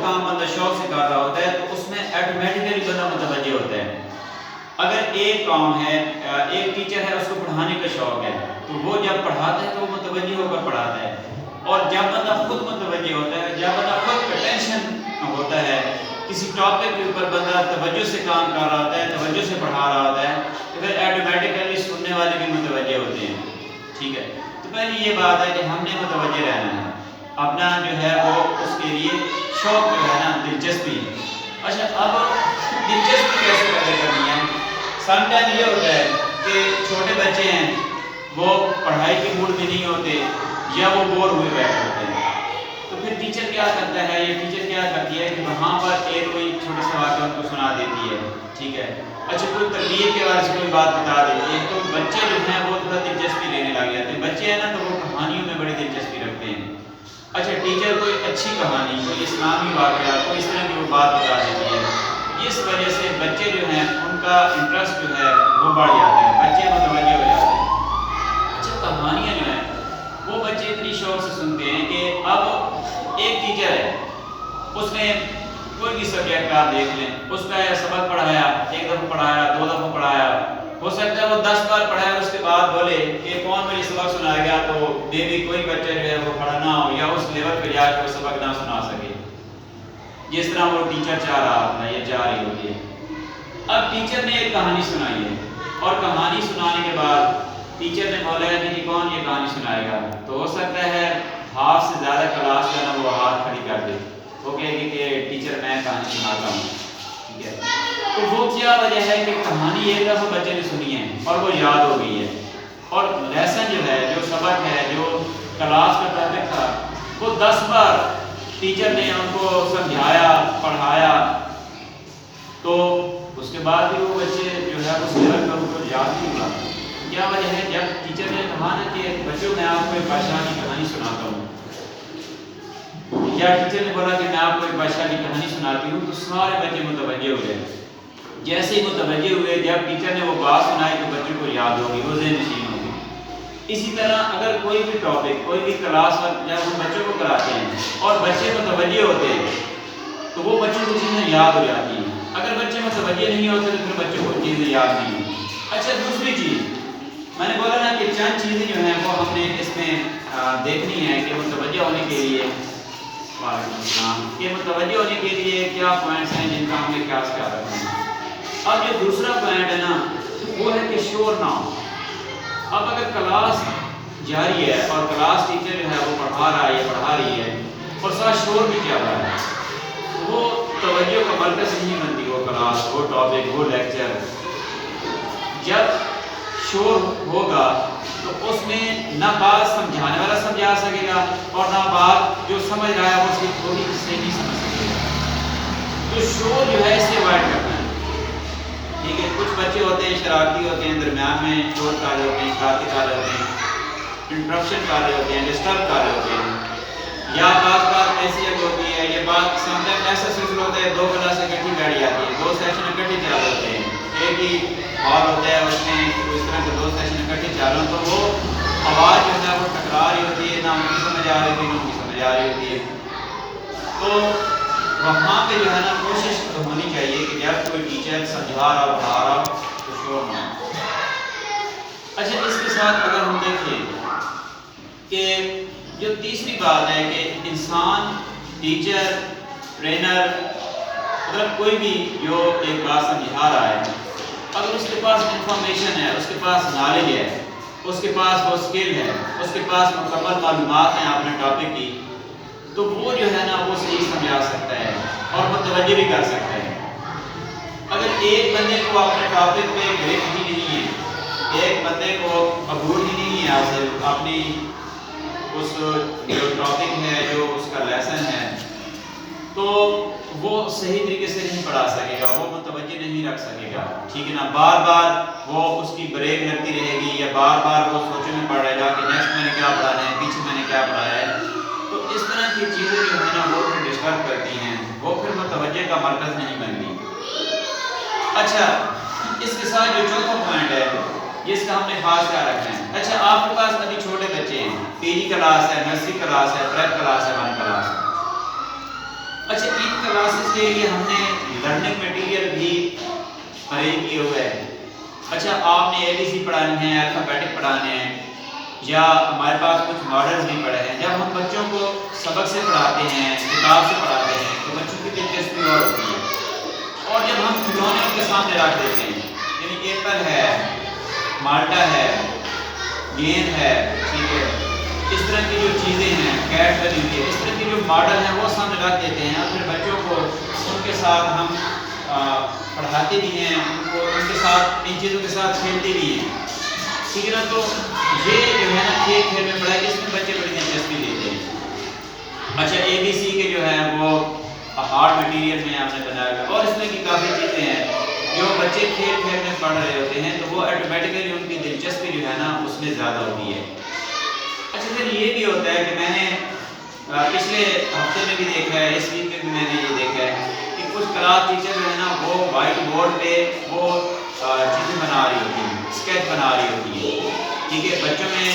کام بندہ شوق سے کر رہا ہوتا ہے تو اس میں آٹومیٹیکلی بندہ متوجہ ہوتا ہے. اگر ایک کام ہے، ایک ٹیچر ہے اس کو پڑھانے کا شوق ہے تو وہ جب پڑھاتا ہے تو وہ متوجہ ہو کر پڑھاتا ہے. اور جب بندہ خود متوجہ ہوتا ہے، جب بندہ خود اٹینشن ہوتا ہے کسی ٹاپک کے اوپر، بندہ توجہ سے کام کر رہا ہوتا ہے، توجہ سے پڑھا رہا ہوتا ہے، تو پھر آٹومیٹیکلی سننے والے بھی متوجہ ہوتے ہیں. ٹھیک ہے، تو پہلی یہ بات ہے کہ ہم نے متوجہ رہنا ہے، اپنا جو ہے وہ اس کے لیے شوق جو ہے نا، دلچسپی. اچھا، اب دلچسپی کیسے پیدا کرنی ہے؟ سم ٹائم یہ ہوتا ہے کہ چھوٹے بچے ہیں، وہ پڑھائی کے موڈ میں نہیں ہوتے یا وہ بور ہوئے بیٹھے ہوتے ہیں. تو پھر ٹیچر کیا کرتا ہے، یہ ٹیچر کیا کرتی ہے کہ وہاں پر ایک کوئی چھوٹا سا واقعہ ان کو سنا دیتی ہے. ٹھیک ہے، اچھا کوئی تقریر کے بارے سے کوئی بات بتا دیتی ہے تو بچے جو ہیں وہ تھوڑا دلچسپی لینے لگ جاتے ہیں. بچے ہیں نا تو وہ کہانیوں میں بڑی دلچسپی رکھتے ہیں. اچھا، ٹیچر کوئی اچھی کہانی، کوئی اسلامی واقعہ، کوئی اس طرح کی وہ بات بتا دیتی ہے، اس وجہ سے بچے جو ہیں ان کا انٹرسٹ جو ہے وہ بڑھ جاتا ہے، بچے متوجہ ہو جاتے ہیں. اچھا، کہانیاں جو ہیں وہ بچے اتنی شوق سے سنتے ہیں کہ اب ایک ٹیچر ہے، اس نے کوئی بھی سبجیکٹ آپ دیکھ لیں، اس کا سبق پڑھایا، ایک دفعہ پڑھایا، 2 دفعہ پڑھایا، ہو سکتا ہے وہ 10 بار پڑھایا اور اس کے بعد بولے کہ کون مجھے سبق سنائے گا، تو مے بھی کوئی بچہ جو ہے وہ پڑھا نہ ہو یا اس لیول پہ جا کے وہ سبق نہ سنا سکے جس طرح وہ ٹیچر چاہ رہا تھا یا چاہ رہی ہوتی ہے. اب ٹیچر نے ایک کہانی سنائی ہے اور کہانی سنانے کے بعد ٹیچر نے بولا ہے کہ کون یہ کہانی سنائے گا، تو ہو سکتا ہے ہاتھ سے زیادہ کلاس کا نا وہ ہاتھ کھڑی کر دے، وہ کہے گی کہ ٹیچر میں کہانی سناتا ہوں. ٹھیک ہے، تو وہ کیا وجہ ہے کہ کہانی ایک دفعہ بچے نے سنی ہے اور وہ یاد ہو گئی ہے، اور لیسن جو ہے، جو سبق ہے، جو کلاس کا ٹاپک تھا، وہ 10 بار ٹیچر نے ان کو سمجھایا، پڑھایا، تو اس کے بعد بھی وہ بچے جو ہے اس لیول پر ان کو یاد نہیں ہوا. کیا وجہ ہے؟ جب ٹیچر نے کہا نا کہ بچوں میں آپ کو ایک بادشاہ کی کہانی سناتا ہوں، یا ٹیچر نے بولا کہ میں آپ کو ایک بادشاہ کی کہانی سناتی ہوں، تو سارے بچے متوجہ ہو گئے. جیسے ہی متوجہ ہوئے، جب ٹیچر نے وہ بات سنائی تو بچوں کو یاد ہوگی، وہ ذہن نشین ہوگی. اسی طرح اگر کوئی بھی ٹاپک، کوئی بھی کلاس جب ہم بچوں کو کراتے ہیں اور بچے متوجہ ہوتے ہیں تو وہ بچوں کو چیزیں یاد ہو جاتی ہیں. اگر بچے متوجہ نہیں ہوتے تو پھر بچوں کو چیزیں یاد نہیں ہوتی. اچھا، دوسری چیز میں نے بولا نا کہ چند چیزیں جو ہیں وہ ہم نے اس میں دیکھنی ہے کہ متوجہ ہونے کے لیے، وعلیکم السلام، کہ متوجہ ہونے کے لیے کیا پوائنٹس ہیں جن کا ہم نے خیال رکھنا ہے. اب جو دوسرا پوائنٹ ہے نا وہ ہے کہ شور نہ ہو. اب اگر کلاس جاری ہے اور کلاس ٹیچر جو ہے وہ پڑھا رہا ہے یا پڑھا رہی ہے اور ساتھ شور بھی کیا رہا ہے، تو وہ توجہ کا مرکز نہیں بنتی وہ کلاس، وہ ٹاپک، وہ لیکچر. جب شور ہوگا تو اس میں نہ بات سمجھانے والا سمجھا سکے گا اور نہ بات جو سمجھ رہا ہے وہ اس کی تھوڑی سے نہیں سمجھ سکے گا. تو شور جو ہے اس سے اوائڈ کرنا ہے. ٹھیک ہے، کچھ بچے ہوتے ہیں شرارتی ہوتے ہیں، درمیان میں شور کر رہے ہوتے ہیں، شرارتی کر رہے ہوتے ہیں، انٹرپشن کر رہے ہوتے ہیں، ڈسٹرب کر رہے ہوتے ہیں، یا بات ایسی جگہ ہوتی ہے، یہ بات سم ٹائم ایسا سلسلہ ہوتا ہے 2 کلاسیں اکٹھی بیٹھ جاتی ہیں، 2 سیشن اکٹھے چل رہے ہوتے ہیں، ایک ہی ہال ہوتا ہے، اس میں اس طرح کے 2 سیشن اکٹھے چل رہے ہیں، تو وہ آواز جو ہے وہ ٹکرا رہی ہوتی ہے، نہ ان کی سمجھ آ رہی ہوتی ہے، نہ ان کی سمجھ آ رہی ہوتی ہے. تو وہاں پہ جو ہے نا کوشش ہونی چاہیے کہ جب کوئی ٹیچر سمجھا رہا پڑھا رہا تو شور نہ ہو. اچھا، اس کے ساتھ اگر ہم دیکھیں کہ جو تیسری بات ہے کہ انسان، ٹیچر، ٹرینر، مطلب کوئی بھی جو ایک بات سمجھا رہا ہے، اگر اس کے پاس انفارمیشن ہے، اس کے پاس نالج ہے، اس کے پاس وہ اسکل ہے، اس کے پاس مکمل معلومات ہیں اپنے ٹاپک کی، تو وہ جو ہے نا وہ صحیح سمجھا سکتا ہے اور متوجہ بھی کر سکتا ہے. اگر ایک بندے کو اپنے ٹاپک پہ گرپ ہی نہیں ہے، ایک بندے کو عبور ہی نہیں ہے اسے اپنی اس جو ٹاپک ہے، جو اس کا لیسن ہے، تو وہ صحیح طریقے سے نہیں پڑھا سکے گا، وہ متوجہ نہیں رکھ سکے گا. ٹھیک ہے نا، بار بار وہ اس کی بریک لگتی رہے گی یا بار بار وہ سوچنے میں پڑ رہے گا کہ نیکسٹ میں نے کیا پڑھانا ہے، پیچھے میں نے کیا پڑھایا ہے. تو اس طرح کی چیزیں جو ہے نا وہ پھر ڈسٹرب کرتی ہیں، وہ پھر متوجہ کا مرکز نہیں بنتی. اچھا، اس کے ساتھ جو چوتھا پوائنٹ ہے جس کا ہم نے خاص خیال رکھنا ہے. اچھا، آپ کے پاس ابھی چھوٹے بچے ہیں، پی جی کلاس ہے، نرسری کلاس ہے، پریپ کلاس ہے، 1 کلاس ہے. اچھا، ان کلاسز کے لیے ہم نے لرننگ مٹیریل بھی ارینج کیے ہوئے ہیں. اچھا آپ نے ABC پڑھانی ہے, الفابیٹک پڑھانے ہیں, یا ہمارے پاس کچھ ماڈلز بھی پڑھے ہیں. جب ہم بچوں کو سبق سے پڑھاتے ہیں, کتاب سے پڑھاتے ہیں, تو بچوں کی دلچسپی اور ہوتی ہے. اور جب ہم کھلونے ان کے سامنے رکھ دیتے ہیں, یعنی ایپل ہے, مالٹا ہے, گیند ہے, ٹھیک ہے, اس طرح کی جو چیزیں ہیں, کیٹ بنی ہوئی ہے, اس طرح کی جو ماڈل ہیں وہ سامنے رکھ دیتے ہیں, اور پھر بچوں کو ان کے ساتھ ہم پڑھاتے بھی ہیں, ان کو ان کے ساتھ ان چیزوں کے ساتھ کھیلتے بھی ہیں, ٹھیک ہے نا. تو یہ جو ہے نا کھیل کھیل میں پڑھائی, اس میں بچے بڑی دلچسپی لیتے ہیں. اچھا ABC کے جو ہے وہ ہارڈ مٹیریل میں آپ نے بنایا ہوا ہے, اور اس میں بھی کافی چیزیں ہیں جو بچے کھیل کھیل میں پڑھ رہے ہوتے ہیں, تو وہ آٹومیٹیکلی ان کی دلچسپی جو ہے نا اس میں زیادہ ہوتی ہے. اچھا پھر یہ بھی ہوتا ہے کہ میں نے پچھلے ہفتے میں بھی دیکھا ہے, اس ویک میں بھی میں نے یہ دیکھا ہے کہ کچھ کلاس ٹیچر جو ہے نا وہ وائٹ بورڈ پہ وہ چیزیں بنا رہی ہوتی ہیں, اسکیچ بنا رہی ہوتی ہیں, ٹھیک ہے. بچوں میں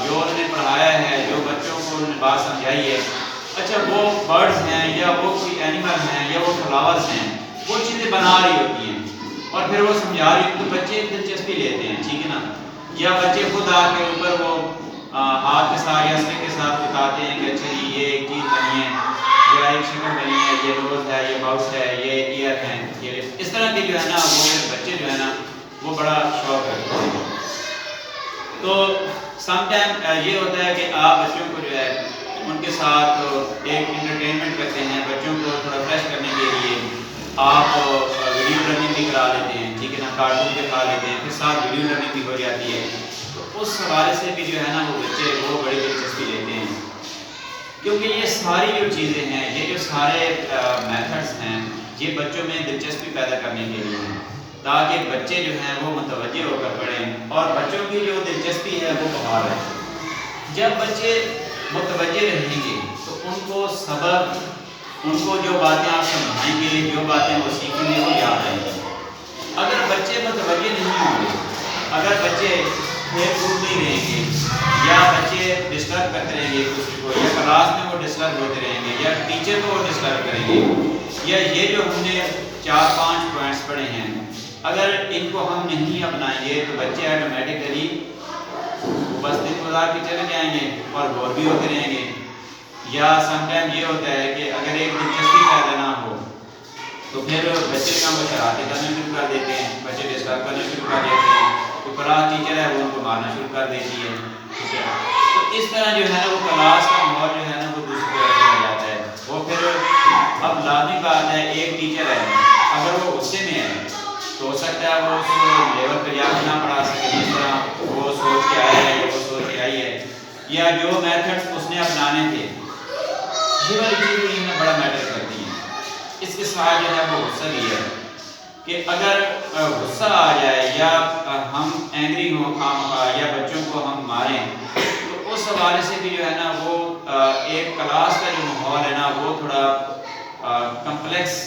جو انہوں نے پڑھایا ہے, جو بچوں کو انہوں نے بات سمجھائی ہے, اچھا وہ برڈز ہیں یا وہ کوئی اینیمل ہیں یا وہ فلاورز ہیں, وہ چیزیں بنا رہی ہوتی ہیں اور پھر وہ سمجھا رہی ہوتی ہیں, تو بچے دلچسپی لیتے ہیں, ٹھیک ہے نا. یا بچے خود آ کے اوپر وہ ہاتھ کے ساتھ یا اسٹک کے ساتھ بتاتے ہیں کہ اچھا جی یہ ایک چیز بنی ہے, یا ایک شکل بنی ہے, یہ نوز ہے, یہ ماؤس ہے, یہ ایئر ہے, یہ اس طرح کے جو ہے نا وہ بچے جو ہے نا وہ بڑا شوق رکھتے ہیں. تو سم ٹائم یہ ہوتا ہے کہ آپ بچوں کو جو ہے ان کے ساتھ ایک انٹرٹینمنٹ کرتے ہیں, بچوں کو تھوڑا فریش کرنے کے لیے آپ ویڈیو لرننگ بھی کرا لیتے ہیں, ٹھیک ہے نا, کارٹون دکھا لیتے ہیں, پھر ساتھ ویڈیو لرننگ بھی ہو جاتی ہے. تو اس حوالے سے بھی جو ہے نا وہ بچے وہ بڑی دلچسپی لیتے ہیں, کیونکہ یہ ساری جو چیزیں ہیں, یہ جو سارے میتھڈس ہیں, یہ بچوں میں دلچسپی پیدا کرنے کے لیے ہیں, تاکہ بچے جو ہیں وہ متوجہ ہو کر پڑھیں اور بچوں کی جو دلچسپی ہے وہ بحال ہے. جب بچے متوجہ رہیں گے تو ان کو سبق, ان کو جو باتیں آپ سمجھائیں گے, جو باتیں وہ سیکھیں گے وہ یاد آئیں گی. اگر بچے متوجہ نہیں ہوں گے, اگر بچے کھیل کود نہیں رہیں گے, یا بچے ڈسٹرب کرتے رہیں گے ایک دوسرے کو, یا کلاس میں وہ ڈسٹرب ہوتے رہیں گے, یا ٹیچر کو وہ ڈسٹرب کریں گے, یا یہ جو ہم نے 4-5 پوائنٹس پڑھے ہیں اگر ان کو ہم نہیں اپنائیں گے تو بچے آٹومیٹکلی بس دن گزار کے چلے جائیں گے اور بور بھی ہوتے رہیں گے. یا سم ٹائم یہ ہوتا ہے کہ اگر ایک دلچسپی پیدا نہ ہو تو پھر بچے کا وہ شرارتیں کرنا شروع کر دیتے ہیں, بچے ڈسٹرب کرنا شروع کر دیتے ہیں, تو کلاس ٹیچر ہے وہ ان کو مارنا شروع کر دیتی ہے, ٹھیک ہے. تو اس طرح جو ہے نا وہ کلاس کا ماحول جو ہے نا وہ دوسری طرف ہو جاتا ہے. وہ پھر اب لازمی بات ہے, ایک ٹیچر ہے اگر وہ غصے میں ہے تو ہو سکتا ہے وہ اس لیول پہ جا کے نہ پڑھا سکے جس طرح وہ سوچ کے آیا ہے یا وہ سوچ کے آئی ہے, یا جو میتھڈس اس نے اپنانے تھے, یہ والی چیزیں ہمیں بڑا میٹر کرتی ہیں. اس کے ساتھ جو ہے وہ غصہ بھی ہے کہ اگر غصہ آ جائے یا ہم اینگری ہوں یا بچوں کو ہم ماریں, تو اس حوالے سے بھی جو ہے نا وہ ایک کلاس کا جو ماحول ہے نا وہ تھوڑا کمپلیکس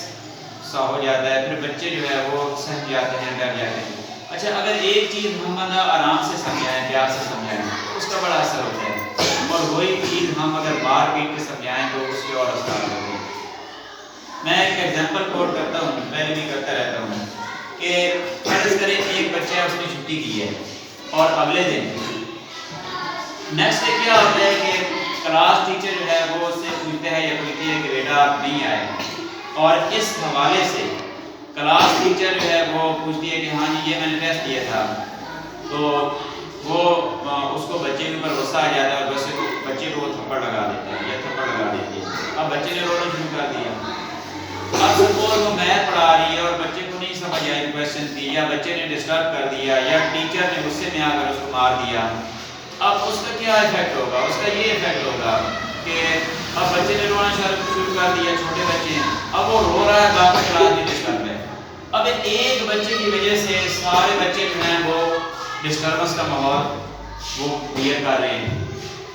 سا ہو جاتا ہے. پھر بچے جو ہے وہ سہم جاتے ہیں, ڈر جاتے ہیں. اچھا اگر ایک چیز ہم آرام سے سمجھائیں, پیار سے سمجھائیں, اس کا بڑا اثر ہوتا ہے, اور وہی چیز ہم اگر بار پیٹ کے سمجھائیں تو اس کے اور اثرات ہوتے ہیں. میں ایک ایگزامپل کوٹ کرتا ہوں, پہلے بھی کرتا رہتا ہوں, کہ فرض کریں ایک بچہ ہے, اس نے چھٹی کی ہے اور اگلے دن نیکسٹ ڈے کیا ہوتا ہے کہ کلاس ٹیچر جو ہے وہ اس سے پوچھتا ہے یا پوچھتی ہے کہ بیٹا آپ نہیں آئے, اور اس حوالے سے کلاس ٹیچر جو ہے وہ پوچھتی ہے کہ ہاں جی یہ میں نے ٹیسٹ دیا تھا, تو وہ اس کو بچے کے اوپر غصہ آ جاتا ہے اور بچے کو وہ تھپڑ لگا دیتا ہے یا تھپڑ لگا دیتی ہے. اب بچے نے رونا شروع کر دیا. اب سپوز وہ میتھ پڑھا رہی ہے اور بچے کو نہیں سمجھ آئی کویشچن تھی, یا بچے نے ڈسٹرب کر دیا, یا ٹیچر نے غصے میں آ کر اس کو مار دیا. اب اس کا کیا ایفیکٹ ہوگا؟ اس کا یہ ایفیکٹ ہوگا کہ اب بچے نے رونا شروع کر دیا, چھوٹے بچے ہیں, اب وہ رو رہا ہے, باقی کلاس میں ڈسٹرب ہے. اب ایک بچے کی وجہ سے سارے بچے جو ہیں وہ ڈسٹربنس کا ماحول وہ کلیئر کر رہے ہیں.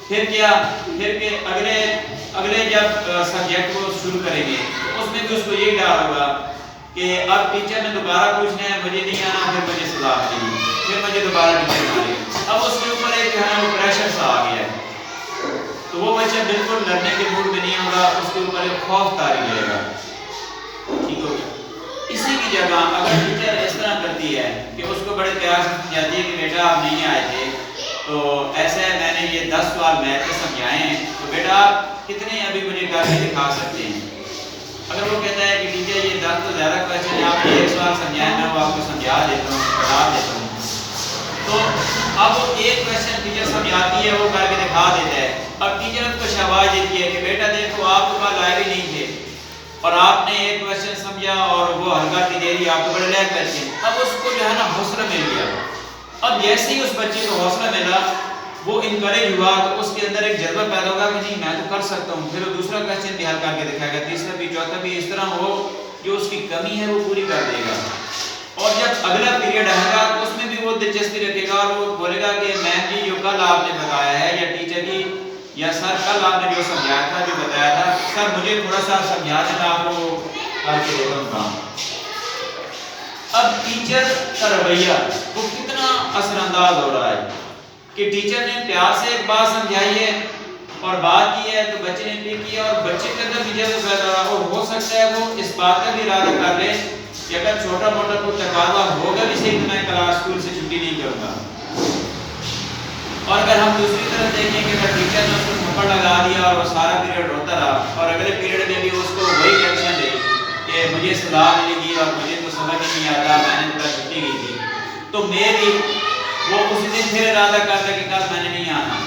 پھر کیا, پھر کہ اگلے جب سبجیکٹ کو شروع کریں گے تو اس میں بھی اس کو یہ ڈر ہوگا کہ اب ٹیچر نے دوبارہ پوچھنا ہے, مجھے نہیں آنا, پھر مجھے سزا ملے گی, پھر مجھے دوبارہ ٹیچر مارے. اب اس کے اوپر ایک جو ہے وہ پریشر سا آ گیا ہے. تو وہ بچہ بالکل لڑنے کے موڈ میں نہیں ہوگا، اس کے اوپر ایک خوف طاری رہے گا، ٹھیک ہو گیا۔ اسی کی جگہ اگر ٹیچر اس طرح کرتی ہے کہ اس کو بڑے پیار سے سمجھاتی ہے کہ بیٹا آپ نہیں آئے تھے تو ایسا ہے میں نے یہ 10 سوال میتھ کے سمجھائے ہیں، تو بیٹا آپ کتنے ابھی مجھے کر کے دکھا سکتے ہیں؟ اگر وہ کہتا ہے کہ ٹیچر یہ 10 تو زیادہ کویشچن ہے، آپ نے ایک سوال سمجھائے میں وہ آپ کو سمجھا دیتا ہوں، پڑھا دیتا ہوں، تو اب وہ ایک کویشچن ٹیچر سمجھاتی ہے وہ کر کے دکھا دیتا ہے، اب ٹیچر اس کو شاباش دیتی ہے کہ بیٹا دیکھو آپ تو کل آئے بھی نہیں تھے اور آپ نے ایک کویشچن سمجھا اور وہ حل کر کے دے دی، آپ تو بڑے لائق بچے ہیں۔ اب اس کو جو ہے نا حوصلہ مل گیا، اب جیسے ہی اس بچے کو حوصلہ ملا وہ انکریج ہوا تو اس کے اندر ایک جذبہ پیدا ہوگا کہ نہیں میں تو کر سکتا ہوں، پھر وہ دوسرا کویشچن بھی حل کر کے دکھائے گا، تیسرا بھی، چوتھا بھی، اس طرح وہ جو اس کی کمی ہے وہ پوری کر دے گا، اور جب اگلا پیریڈ آئے گا تو اس میں بھی وہ دلچسپی رکھے گا اور وہ بولے گا کہ میم جی جو کل آپ نے بتایا ہے یا ٹیچر جی یا سر کل آپ نے جو سمجھایا تھا جو بتایا تھا سر مجھے تھوڑا سا سمجھا دیں میں آپ کو کر کے دیتا ہوں کام۔ اب ٹیچر کا رویہ وہ کتنا اثر انداز ہو رہا ہے کہ ٹیچر نے پیار سے ایک بات سمجھائی ہے اور بات کی ہے تو بچے نے بھی کیا اور بچے کے اندر بھی جذبہ پیدا ہوا، اور ہو سکتا ہے وہ اس بات کا بھی ارادہ کر لے کہ اگر چھوٹا موٹا کوئی تقاضا ہوگا بھی صحیح تو میں کلاس اسکول سے چھٹی نہیں کروں گا۔ اور اگر ہم دوسری طرف دیکھیں کہ اگر ٹیچر نے اس کو تھپڑ لگا دیا اور وہ سارا پیریڈ روتا رہا اور اگلے پیریڈ میں بھی اس کو وہی ٹینشن دے کہ مجھے سزا ملے گی اور مجھے تو سمجھ ہی نہیں آتا میں نے تو چھٹی کی تھی، تو میں بھی وہ اسی دن پھر ارادہ کر لے کہ کل میں نے نہیں آنا،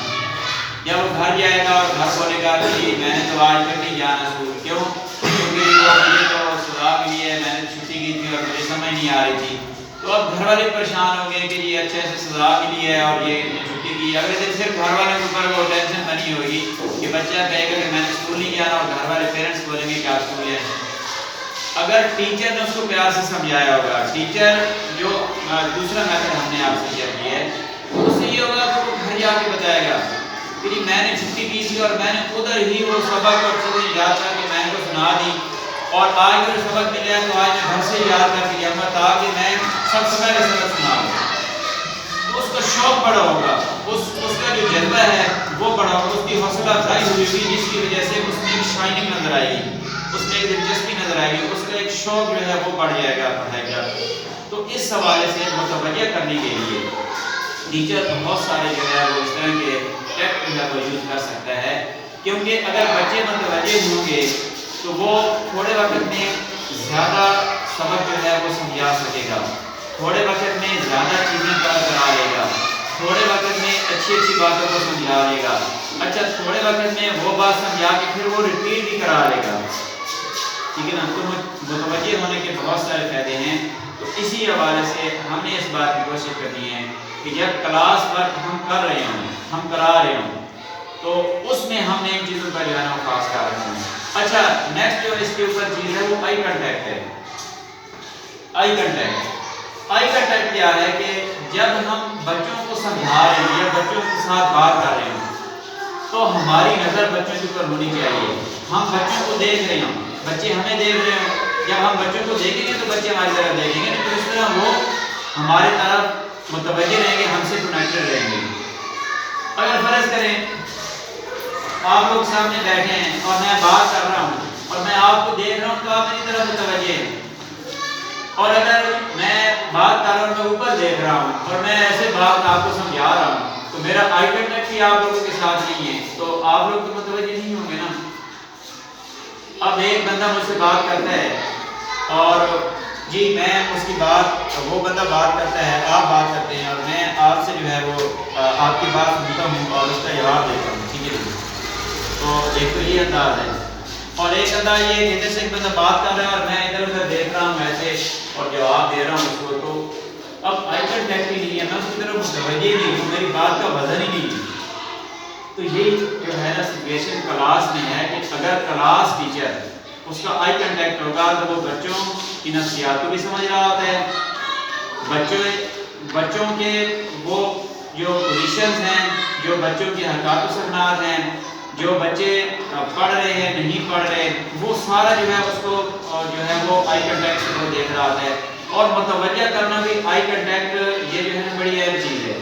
یا وہ گھر جائے گا اور گھر بولے گا کہ میں نے تو آج تک نہیں جانا اسکول، کیوں؟ کیونکہ وہ مجھے تو سزا ملی ہے، میں نے چھٹی کی تھی اور مجھے سمجھ نہیں آ رہی تھی، تو اب گھر والے پریشان ہو گئے کہ یہ اچھے سے سزا ملی ہے اور یہ چھٹی کی، اگلے دن پھر گھر والے کے اوپر وہ ٹینشن بنی ہوگی کہ بچہ کہے گا کہ میں نے اسکول نہیں جانا اور گھر والے پیرنٹس بولیں گے کہ آپ اسکول جائیں۔ اگر ٹیچر نے اس کو پیار سے سمجھایا ہوگا، ٹیچر جو دوسرا میتھڈ ہم نے آپ سے شیئر کیا ہے اس سے یہ ہوگا کہ وہ گھر جا کے بتائے گا کہ جی میں نے چھٹی کی تھی اور میں نے ادھر ہی وہ سبق اور چیزیں یاد کر کے میں نے کو سنا دی اور آج جو سبق ملا ہے تو آج میں گھر سے یاد کر کے جاؤں گا تاکہ میں سب سے پہلے سبق سنا دوں، اس کا شوق بڑا ہوگا، اس کا جو جذبہ ہے وہ بڑا ہوگا، اس کی حوصلہ افزائی ہوئی جس کی وجہ سے اس میں ایک شائننگ نظر آئے گی، اس میں ایک دلچسپی نظر آئے گی، اس کا ایک شوق جو ہے وہ بڑھ جائے گا پڑھائی کا۔ تو اس حوالے سے متوجہ کرنے کے لیے ٹیچر بہت سارے جو ہے وہ اس طرح کے ٹیکٹ جو ہے وہ یوز کر سکتا ہے، کیونکہ اگر بچے متوجہ ہوں گے تو وہ تھوڑے وقت میں زیادہ سبق جو ہے وہ سمجھا سکے گا، تھوڑے وقت میں زیادہ چیزیں پتہ کرا لے گا، تھوڑے وقت میں اچھی اچھی باتوں کو سمجھا لے گا، اچھا تھوڑے وقت میں وہ بات سمجھا کے پھر وہ ریپیٹ بھی کرا لے گا، ٹھیک ہے نا۔ تو متوجہ ہونے کے بہت سارے فائدے ہیں، تو اسی حوالے سے ہم نے اس بات کی کوشش کرنی ہے کہ جب کلاس ورک ہم کر رہے ہوں، ہم کرا رہے ہوں، تو اس میں ہم نے ان چیزوں کا جو ہے نا خاص خیال رکھنا ہے۔ اچھا نیکسٹ جو اس کے اوپر چیز ہے وہ آئی کنٹیکٹ ہے۔ آئی کنٹیکٹ کیا ہے کہ جب ہم بچوں کو سمجھا رہے ہیں یا بچوں کے ساتھ بات کر رہے ہیں تو ہماری نظر بچوں کے اوپر ہونی چاہیے، ہم بچوں کو دیکھ رہے ہوں، بچے ہمیں دیکھ رہے ہوں، جب ہم بچوں کو دیکھیں گے تو بچے ہماری طرف دیکھیں گے، تو اس طرح وہ ہماری طرف متوجہ رہیں گے، ہم سے کنیکٹڈ رہیں گے۔ اگر فرض کریں آپ لوگ سامنے بیٹھے ہیں اور میں بات کر رہا ہوں اور میں آپ کو دیکھ رہا ہوں تو آپ میری طرف متوجہ ہیں، اور اگر میں بات کر رہا ہوں میں اوپر دیکھ رہا ہوں اور میں ایسے بات آپ کو سمجھا رہا ہوں تو میرا آئی کنٹیکٹ ہی آپ لوگوں کے ساتھ نہیں ہے، تو آپ لوگ تو متوجہ نہیں ہوں گے نا۔ اب ایک بندہ مجھ سے بات کرتا ہے اور جی میں اس کی بات، وہ بندہ بات کرتا ہے، آپ بات کرتے ہیں اور میں آپ سے جو ہے وہ آپ کی بات سنتا ہوں اور اس کا جواب دیتا ہوں، ٹھیک ہے۔ تو ایک تو یہ انداز ہے، اور ایک انداز یہ کہ جیسے ایک بندہ بات کر رہا ہے اور میں ادھر ادھر دیکھ رہا ہوں ایسے اور جواب دے رہا ہوں اس کو، تو اب آئی کنٹیکٹ ہی نہیں ہے، میں اس کی طرف متوجہ نہیں ہوں، میری بات کا وزن ہی نہیں ہے۔ تو یہ جو ہے نا سچویشن کلاس میں ہے کہ اگر کلاس ٹیچر اس کا آئی کنٹیکٹ ہوگا تو وہ بچوں کی نفسیات کو بھی سمجھ رہا ہوتا ہے، بچوں کے وہ جو پوزیشنز ہیں، جو بچوں کی حرکات و سکنات ہیں، جو بچے پڑھ رہے ہیں نہیں پڑھ رہے، وہ سارا جو ہے اس کو جو ہے وہ آئی کنٹیکٹ سے وہ دیکھ رہا ہوتا ہے۔ اور متوجہ کرنا بھی آئی کنٹیکٹ یہ جو ہے نا بڑی اہم چیز ہے،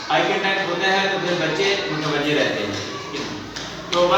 آئی کنٹیکٹ ہوتا ہے تو پھر بچے متوجہ رہتے ہیں۔ تو بس